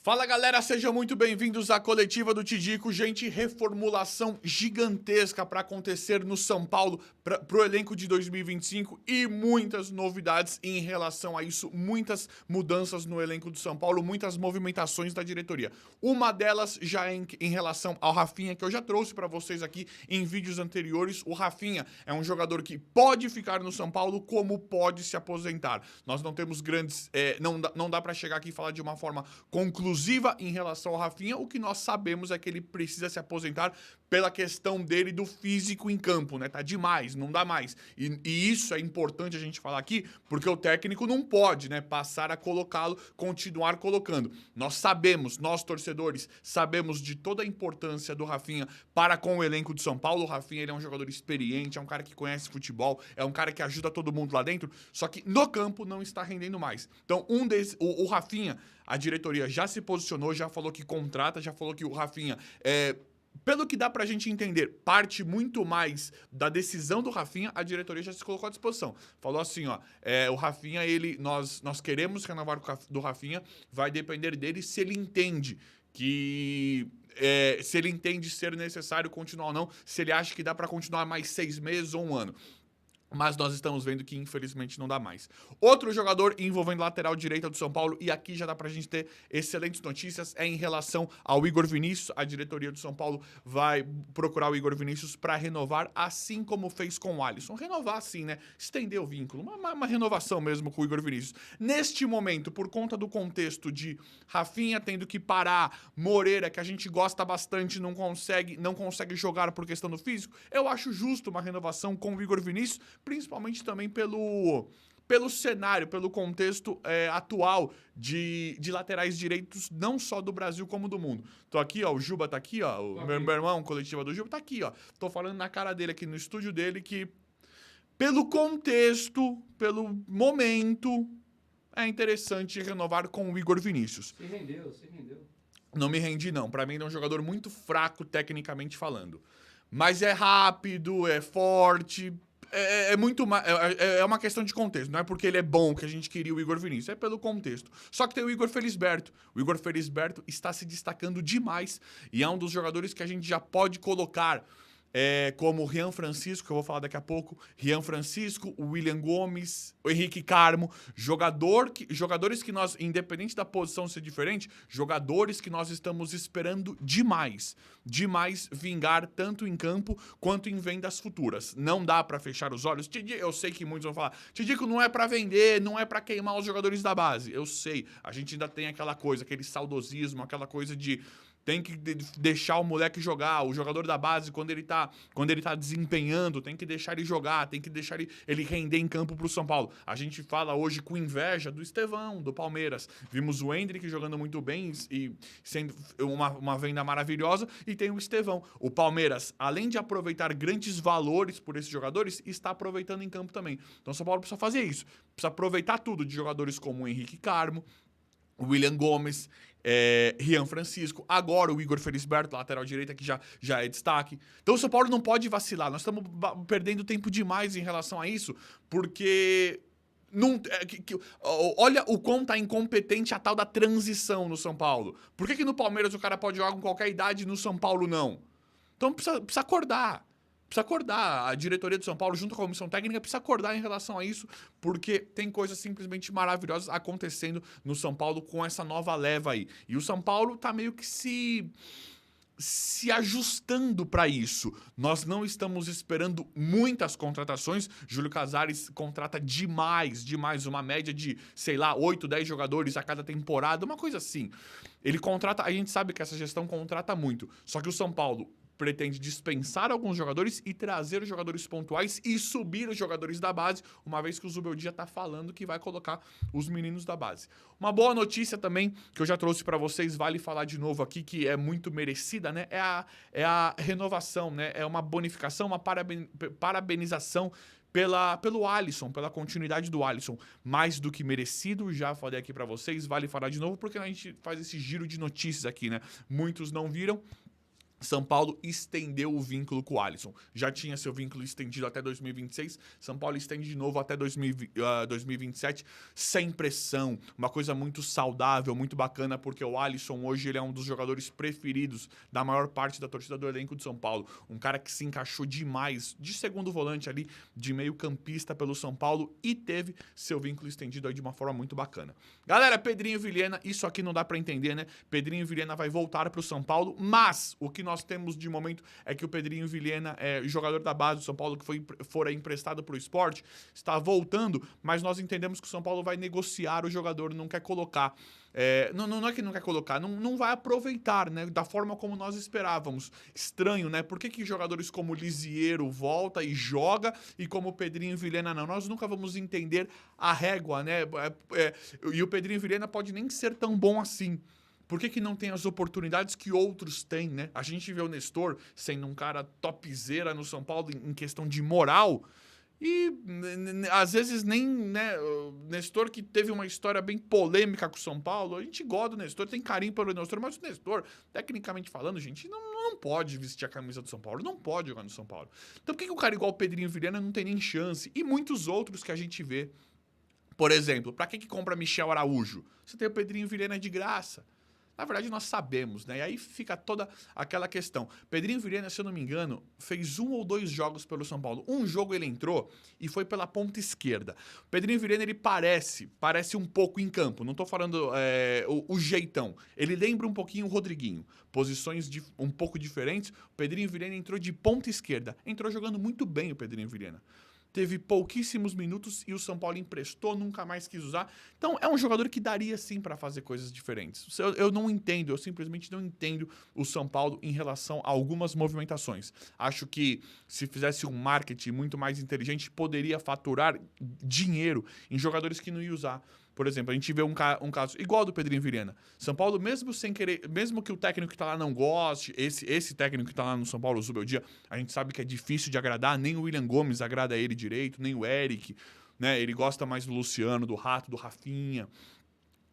Fala galera, sejam muito bem-vindos à coletiva do Tidico. Gente, reformulação gigantesca para acontecer no São Paulo pro elenco de 2025 e muitas novidades em relação a isso, muitas mudanças no elenco do São Paulo, muitas movimentações da diretoria. Uma delas já é em relação ao Rafinha, que eu já trouxe para vocês aqui em vídeos anteriores. O Rafinha é um jogador que pode ficar no São Paulo, como pode se aposentar. Nós não temos grandes... não dá para chegar aqui e falar de uma forma conclusiva em relação ao Rafinha. O que nós sabemos é que ele precisa se aposentar pela questão dele do físico em campo, né? Tá demais, não dá mais. E isso é importante a gente falar aqui, porque o técnico não pode, né, passar a colocá-lo, continuar colocando. Nós sabemos, nós torcedores, sabemos de toda a importância do Rafinha para com o elenco de São Paulo. O Rafinha, ele é um jogador experiente, é um cara que conhece futebol, é um cara que ajuda todo mundo lá dentro, só que no campo não está rendendo mais. Então, o Rafinha, a diretoria já se posicionou, já falou que contrata, já falou que o Rafinha pelo que dá pra gente entender, parte muito mais da decisão do Rafinha, a diretoria já se colocou à disposição. Falou assim, ó, o Rafinha, nós queremos renovar do Rafinha, vai depender dele se ele entende que... se ele entende ser necessário continuar ou não, se ele acha que dá pra continuar mais 6 meses ou 1 ano. Mas nós estamos vendo que, infelizmente, não dá mais. Outro jogador envolvendo lateral direita do São Paulo, e aqui já dá pra gente ter excelentes notícias, é em relação ao Igor Vinícius. A diretoria do São Paulo vai procurar o Igor Vinícius para renovar, assim como fez com o Alisson. Renovar, sim, né? Estender o vínculo. Uma renovação mesmo com o Igor Vinícius. Neste momento, por conta do contexto de Rafinha tendo que parar, Moreira, que a gente gosta bastante, não consegue jogar por questão do físico, eu acho justo uma renovação com o Igor Vinícius, principalmente também pelo cenário, pelo contexto atual de laterais direitos, não só do Brasil como do mundo. Tô aqui, ó, o Juba tá aqui, ó, o meu irmão, coletiva do Juba, tá aqui, ó. Tô falando na cara dele aqui no estúdio dele que, pelo contexto, pelo momento, é interessante renovar com o Igor Vinícius. Se rendeu, se rendeu. Não me rendi, não. Pra mim, ele é um jogador muito fraco, tecnicamente falando. Mas é rápido, é forte... É uma questão de contexto. Não é porque ele é bom que a gente queria o Igor Vinícius. É pelo contexto. Só que tem o Igor Felisberto. O Igor Felisberto está se destacando demais. E é um dos jogadores que a gente já pode colocar como o Rian Francisco, que eu vou falar daqui a pouco. Rian Francisco, o William Gomes, o Henrique Carmo. Jogadores que nós, independente da posição ser diferente, jogadores que nós estamos esperando demais. Demais vingar tanto em campo quanto em vendas futuras. Não dá pra fechar os olhos. Eu sei que muitos vão falar, Tidico, não é pra vender, não é pra queimar os jogadores da base. Eu sei, a gente ainda tem aquela coisa, aquele saudosismo, aquela coisa de... Tem que deixar o moleque jogar, o jogador da base, quando ele tá desempenhando, tem que deixar ele jogar, tem que deixar ele render em campo pro São Paulo. A gente fala hoje com inveja do Estevão, do Palmeiras. Vimos o Endrick jogando muito bem e sendo uma venda maravilhosa, e tem o Estevão. O Palmeiras, além de aproveitar grandes valores por esses jogadores, está aproveitando em campo também. Então o São Paulo precisa fazer isso. Precisa aproveitar tudo de jogadores como o Henrique Carmo, o William Gomes, Rian Francisco, agora o Igor Felisberto, lateral direita, que já é destaque. Então o São Paulo não pode vacilar. Nós estamos perdendo tempo demais em relação a isso, porque... olha o quão tá incompetente a tal da transição no São Paulo. Por que no Palmeiras o cara pode jogar com qualquer idade e no São Paulo não? Então precisa acordar. Precisa acordar. A diretoria do São Paulo, junto com a comissão técnica, precisa acordar em relação a isso, porque tem coisas simplesmente maravilhosas acontecendo no São Paulo com essa nova leva aí. E o São Paulo tá meio que se ajustando para isso. Nós não estamos esperando muitas contratações. Júlio Casares contrata demais, uma média de, sei lá, 8, 10 jogadores a cada temporada, uma coisa assim. Ele contrata, a gente sabe que essa gestão contrata muito, só que o São Paulo pretende dispensar alguns jogadores e trazer jogadores pontuais e subir os jogadores da base, uma vez que o Zubeldia já está falando que vai colocar os meninos da base. Uma boa notícia também, que eu já trouxe para vocês, vale falar de novo aqui, que é muito merecida, né? É a renovação, né? É uma bonificação, uma parabenização pelo Alisson, pela continuidade do Alisson. Mais do que merecido, já falei aqui para vocês, vale falar de novo, porque a gente faz esse giro de notícias aqui, né? Muitos não viram. São Paulo estendeu o vínculo com o Alisson. Já tinha seu vínculo estendido até 2026. São Paulo estende de novo até 2027, sem pressão. Uma coisa muito saudável, muito bacana, porque o Alisson hoje ele é um dos jogadores preferidos da maior parte da torcida do elenco de São Paulo. Um cara que se encaixou demais de segundo volante ali, de meio campista pelo São Paulo e teve seu vínculo estendido aí de uma forma muito bacana. Galera, Pedrinho Vilhena, isso aqui não dá pra entender, né? Pedrinho Vilhena vai voltar pro São Paulo, mas o que nós temos de momento é que o Pedrinho Vilhena, jogador da base do São Paulo, que fora emprestado para o Sport, está voltando, mas nós entendemos que o São Paulo vai negociar o jogador, não quer colocar. Não é que não quer colocar, não vai aproveitar, né? Da forma como nós esperávamos. Estranho, né? Por que jogadores como Lisiero volta e joga e como o Pedrinho Vilhena não? Nós nunca vamos entender a régua, né? E o Pedrinho Vilhena pode nem ser tão bom assim. Por que não tem as oportunidades que outros têm, né? A gente vê o Nestor sendo um cara topzera no São Paulo em questão de moral e às vezes nem, né? O Nestor que teve uma história bem polêmica com o São Paulo, a gente gosta do Nestor, tem carinho pelo Nestor, mas o Nestor, tecnicamente falando, gente, não pode vestir a camisa do São Paulo, não pode jogar no São Paulo. Então por que o cara igual o Pedrinho Vilhena não tem nem chance? E muitos outros que a gente vê. Por exemplo, pra que compra Michel Araújo? Você tem o Pedrinho Vilhena de graça. Na verdade, nós sabemos, né? E aí fica toda aquela questão. Pedrinho Vilhena, se eu não me engano, fez 1 ou 2 jogos pelo São Paulo. Um jogo ele entrou e foi pela ponta esquerda. Pedrinho Vilhena, ele parece um pouco em campo. Não tô falando o jeitão. Ele lembra um pouquinho o Rodriguinho. Posições um pouco diferentes. O Pedrinho Vilhena entrou de ponta esquerda. Entrou jogando muito bem o Pedrinho Vilhena. Teve pouquíssimos minutos e o São Paulo emprestou, nunca mais quis usar. Então, é um jogador que daria sim para fazer coisas diferentes. Eu não entendo, eu simplesmente não entendo o São Paulo em relação a algumas movimentações. Acho que se fizesse um marketing muito mais inteligente, poderia faturar dinheiro em jogadores que não ia usar. Por exemplo, a gente vê um caso igual ao do Pedrinho Vilhena. São Paulo, mesmo sem querer, mesmo que o técnico que tá lá não goste, esse técnico que tá lá no São Paulo, o Zubeldia, a gente sabe que é difícil de agradar, nem o William Gomes agrada ele direito, nem o Eric, né? Ele gosta mais do Luciano, do Rato, do Rafinha.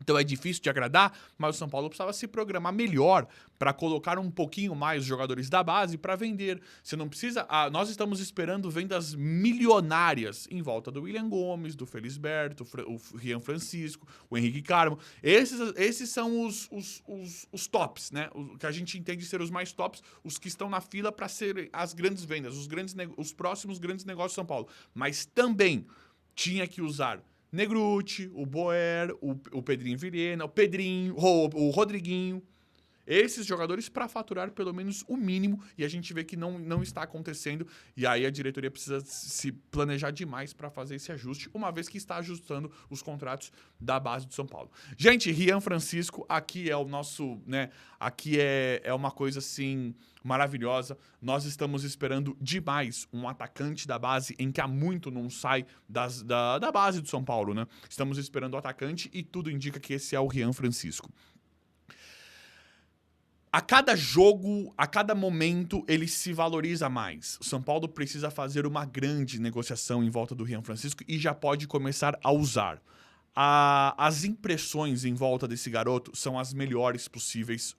Então é difícil de agradar, mas o São Paulo precisava se programar melhor para colocar um pouquinho mais os jogadores da base para vender. Você não precisa... nós estamos esperando vendas milionárias em volta do William Gomes, do Felisberto, o Rian Francisco, o Henrique Carmo. Esses são os tops, né? O que a gente entende ser os mais tops, os que estão na fila para serem as grandes vendas, os próximos grandes negócios de São Paulo. Mas também tinha que usar Negruti, o Boer, o Pedrinho Vilhena, o Pedrinho, o Rodriguinho. Esses jogadores para faturar pelo menos o mínimo e a gente vê que não está acontecendo e aí a diretoria precisa se planejar demais para fazer esse ajuste, uma vez que está ajustando os contratos da base do São Paulo. Gente, Rian Francisco, aqui é o nosso, né, aqui é uma coisa assim maravilhosa. Nós estamos esperando demais um atacante da base em que há muito não sai da base do São Paulo, né? Estamos esperando o atacante e tudo indica que esse é o Rian Francisco. A cada jogo, a cada momento, ele se valoriza mais. O São Paulo precisa fazer uma grande negociação em volta do Rian Francisco e já pode começar a usar. As impressões em volta desse garoto são as melhores possíveis.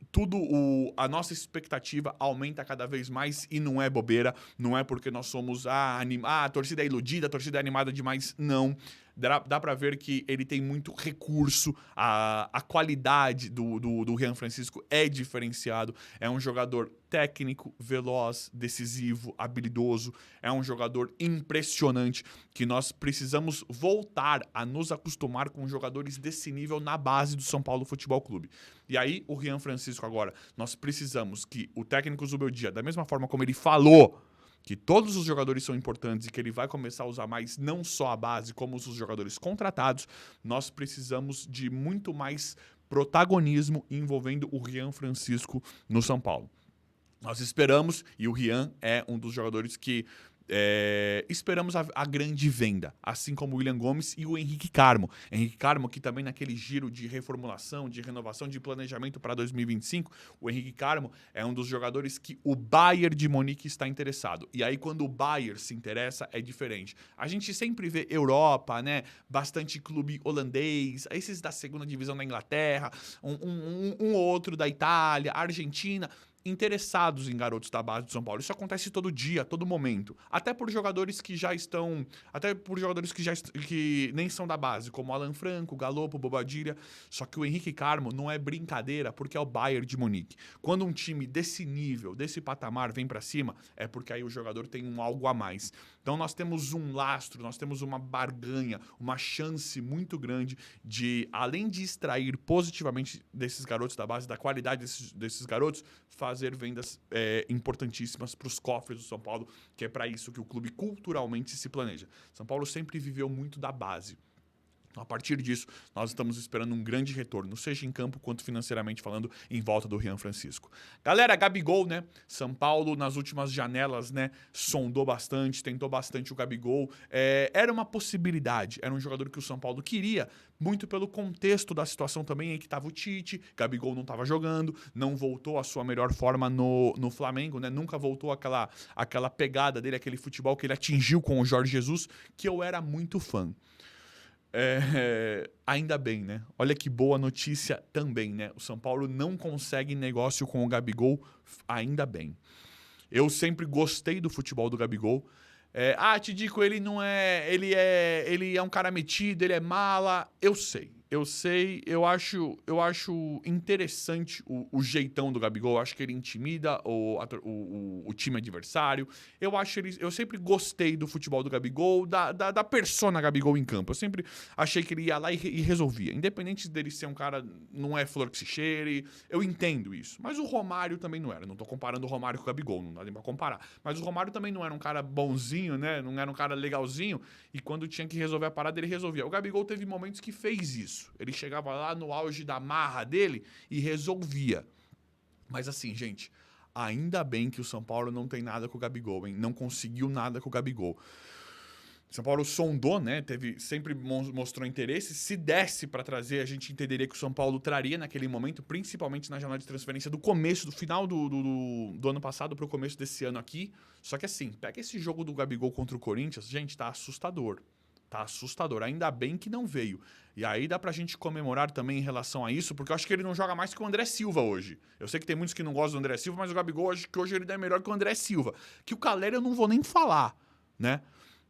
A nossa expectativa aumenta cada vez mais e não é bobeira. Não é porque nós somos a torcida é iludida, a torcida é animada demais. Não. Dá pra ver que ele tem muito recurso, a qualidade do Rian Francisco é diferenciado, é um jogador técnico, veloz, decisivo, habilidoso, é um jogador impressionante que nós precisamos voltar a nos acostumar com jogadores desse nível na base do São Paulo Futebol Clube. E aí, o Rian Francisco agora, nós precisamos que o técnico Zubeldia, da mesma forma como ele falou, que todos os jogadores são importantes e que ele vai começar a usar mais não só a base, como os jogadores contratados, nós precisamos de muito mais protagonismo envolvendo o Rian Francisco no São Paulo. Nós esperamos, e o Rian é um dos jogadores que esperamos a grande venda, assim como o William Gomes e o Henrique Carmo. Henrique Carmo, que também naquele giro de reformulação, de renovação, de planejamento para 2025, o Henrique Carmo é um dos jogadores que o Bayern de Munique está interessado. E aí, quando o Bayern se interessa, é diferente. A gente sempre vê Europa, né? Bastante clube holandês, esses da segunda divisão da Inglaterra, um outro da Itália, Argentina. interessados em garotos da base do São Paulo. Isso acontece todo dia, a todo momento. Até por jogadores que já estão... Até por jogadores que nem são da base, como Alan Franco, Galopo, Bobadilha. Só que o Henrique Carmo não é brincadeira, porque é o Bayern de Munique. Quando um time desse nível, desse patamar, vem pra cima, é porque aí o jogador tem um algo a mais. Então nós temos um lastro, nós temos uma barganha, uma chance muito grande de, além de extrair positivamente desses garotos da base, da qualidade desses garotos, fazer vendas importantíssimas para os cofres do São Paulo, que é para isso que o clube culturalmente se planeja. São Paulo sempre viveu muito da base. A partir disso, nós estamos esperando um grande retorno, seja em campo quanto financeiramente falando, em volta do Rian Francisco. Galera, Gabigol, né? São Paulo, nas últimas janelas, né? Sondou bastante, tentou bastante o Gabigol. Era uma possibilidade, era um jogador que o São Paulo queria, muito pelo contexto da situação também em que estava o Tite, Gabigol não estava jogando, não voltou à sua melhor forma no Flamengo, né? Nunca voltou aquela pegada dele, aquele futebol que ele atingiu com o Jorge Jesus, que eu era muito fã. Ainda bem, né? Olha que boa notícia também, né? O São Paulo não consegue negócio com o Gabigol, ainda bem. Eu sempre gostei do futebol do Gabigol. Tidico, ele não é... Ele é um cara metido, ele é mala. Eu sei, eu acho interessante o jeitão do Gabigol, eu acho que ele intimida o time adversário, eu sempre gostei do futebol do Gabigol, da persona Gabigol em campo, eu sempre achei que ele ia lá e resolvia, independente dele ser um cara, não é flor que se cheire, eu entendo isso, mas o Romário também não era, não tô comparando o Romário com o Gabigol, não dá nem pra comparar, mas o Romário também não era um cara bonzinho, né, não era um cara legalzinho, e quando tinha que resolver a parada, ele resolvia. O Gabigol teve momentos que fez isso. Ele chegava lá no auge da marra dele e resolvia. Mas assim, gente, ainda bem que o São Paulo não tem nada com o Gabigol, hein? Não conseguiu nada com o Gabigol. São Paulo sondou, né? Sempre mostrou interesse. Se desse para trazer, a gente entenderia que o São Paulo traria naquele momento, principalmente na janela de transferência do final do ano passado para o começo desse ano aqui. Só que assim, pega esse jogo do Gabigol contra o Corinthians, gente, tá assustador. Tá assustador. Ainda bem que não veio. E aí dá pra gente comemorar também em relação a isso, porque eu acho que ele não joga mais que o André Silva hoje. Eu sei que tem muitos que não gostam do André Silva, mas o Gabigol, acho que hoje ele é melhor que o André Silva. Que o Calera eu não vou nem falar, né?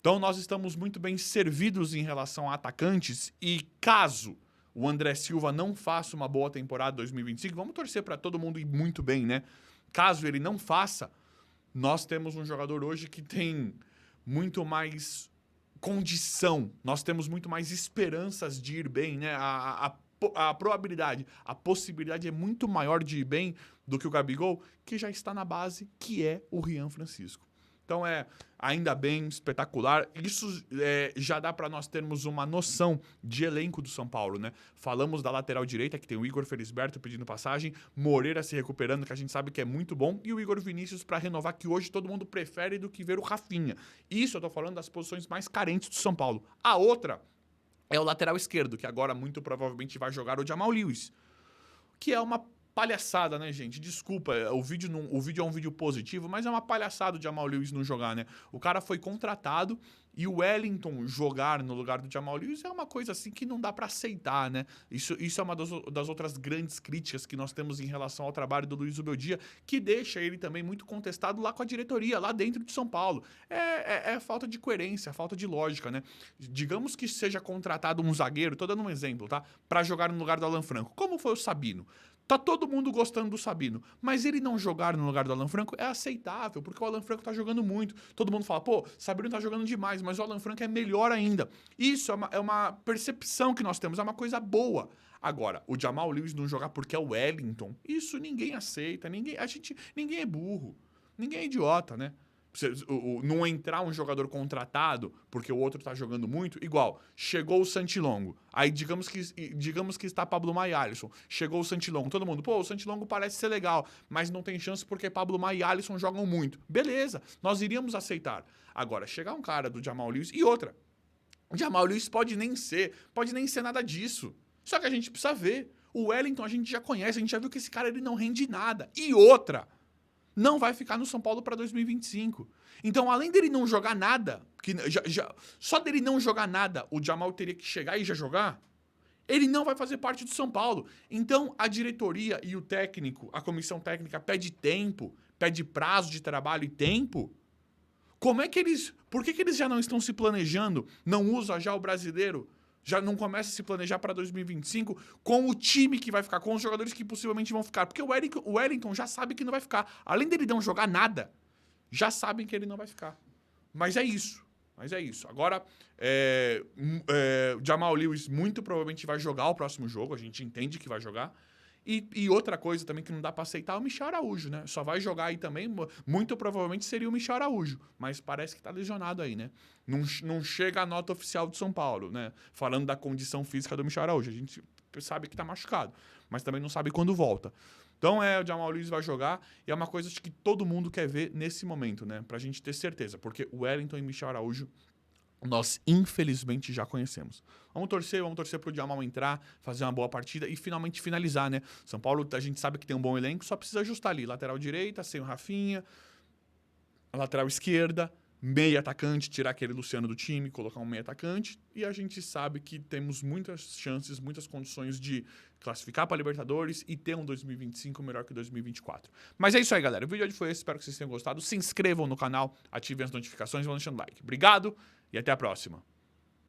Então nós estamos muito bem servidos em relação a atacantes e caso o André Silva não faça uma boa temporada 2025, vamos torcer para todo mundo ir muito bem, né? Caso ele não faça, nós temos um jogador hoje que tem muito mais condição, nós temos muito mais esperanças de ir bem, né? A probabilidade, a possibilidade é muito maior de ir bem do que o Gabigol, que já está na base, que é o Rian Francisco. Então ainda bem, espetacular. Isso já dá para nós termos uma noção de elenco do São Paulo, né? Falamos da lateral direita, que tem o Igor Felisberto pedindo passagem, Moreira se recuperando, que a gente sabe que é muito bom, e o Igor Vinícius para renovar, que hoje todo mundo prefere do que ver o Rafinha. Isso eu tô falando das posições mais carentes do São Paulo. A outra é o lateral esquerdo, que agora muito provavelmente vai jogar o Jamal Lewis, que é uma palhaçada, né, gente? Desculpa, o vídeo é um vídeo positivo, mas é uma palhaçada o Jamal Lewis não jogar, né? O cara foi contratado e o Wellington jogar no lugar do Jamal Lewis é uma coisa assim que não dá pra aceitar, né? Isso é uma das outras grandes críticas que nós temos em relação ao trabalho do Luiz Ubeldia, que deixa ele também muito contestado lá com a diretoria, lá dentro de São Paulo. É falta de coerência, falta de lógica, né? Digamos que seja contratado um zagueiro, tô dando um exemplo, tá? Pra jogar no lugar do Alan Franco. Como foi o Sabino? Tá todo mundo gostando do Sabino, mas ele não jogar no lugar do Alan Franco é aceitável, porque o Alan Franco tá jogando muito. Todo mundo fala, pô, Sabino tá jogando demais, mas o Alan Franco é melhor ainda. Isso é uma percepção que nós temos, é uma coisa boa. Agora, o Jamal Lewis não jogar porque é o Wellington, isso ninguém aceita, ninguém é burro, ninguém é idiota, né? Não entrar um jogador contratado porque o outro tá jogando muito, igual, chegou o Santilongo, aí digamos que está Pablo Maia e Alisson, chegou o Santilongo, todo mundo, pô, o Santilongo parece ser legal, mas não tem chance porque Pablo Maia e Alisson jogam muito. Beleza, nós iríamos aceitar. Agora, chegar um cara do Jamal Lewis e outra, o Jamal Lewis pode nem ser nada disso, só que a gente precisa ver. O Wellington a gente já conhece, a gente já viu que esse cara ele não rende nada. E outra, não vai ficar no São Paulo para 2025. Então, além dele não jogar nada, só dele não jogar nada, o Jamal teria que chegar e já jogar? Ele não vai fazer parte do São Paulo. Então, a diretoria e o técnico, a comissão técnica, pede tempo, pede prazo de trabalho e tempo. Como é que eles... Por que eles já não estão se planejando? Não usa já o brasileiro? Já não começa a se planejar para 2025 com o time que vai ficar, com os jogadores que possivelmente vão ficar? Porque o Wellington já sabe que não vai ficar. Além dele não jogar nada, já sabem que ele não vai ficar. Mas é isso. Agora, o Jamal Lewis muito provavelmente vai jogar o próximo jogo. A gente entende que vai jogar. E outra coisa também que não dá pra aceitar é o Michel Araújo, né? Só vai jogar aí também, muito provavelmente seria o Michel Araújo. Mas parece que tá lesionado aí, né? Não chega a nota oficial de São Paulo, né? Falando da condição física do Michel Araújo. A gente sabe que tá machucado, mas também não sabe quando volta. Então, o Jamal Lewis vai jogar e é uma coisa que todo mundo quer ver nesse momento, né? Pra gente ter certeza, porque o Wellington e o Michel Araújo nós, infelizmente, já conhecemos. Vamos torcer pro Jamal entrar, fazer uma boa partida e finalmente finalizar, né? São Paulo, a gente sabe que tem um bom elenco, só precisa ajustar ali. Lateral direita, sem o Rafinha. Lateral esquerda, meio atacante, tirar aquele Luciano do time, colocar um meio atacante. E a gente sabe que temos muitas chances, muitas condições de classificar para Libertadores e ter um 2025 melhor que 2024. Mas é isso aí, galera. O vídeo de hoje foi esse, espero que vocês tenham gostado. Se inscrevam no canal, ativem as notificações e vão deixando like. Obrigado e até a próxima.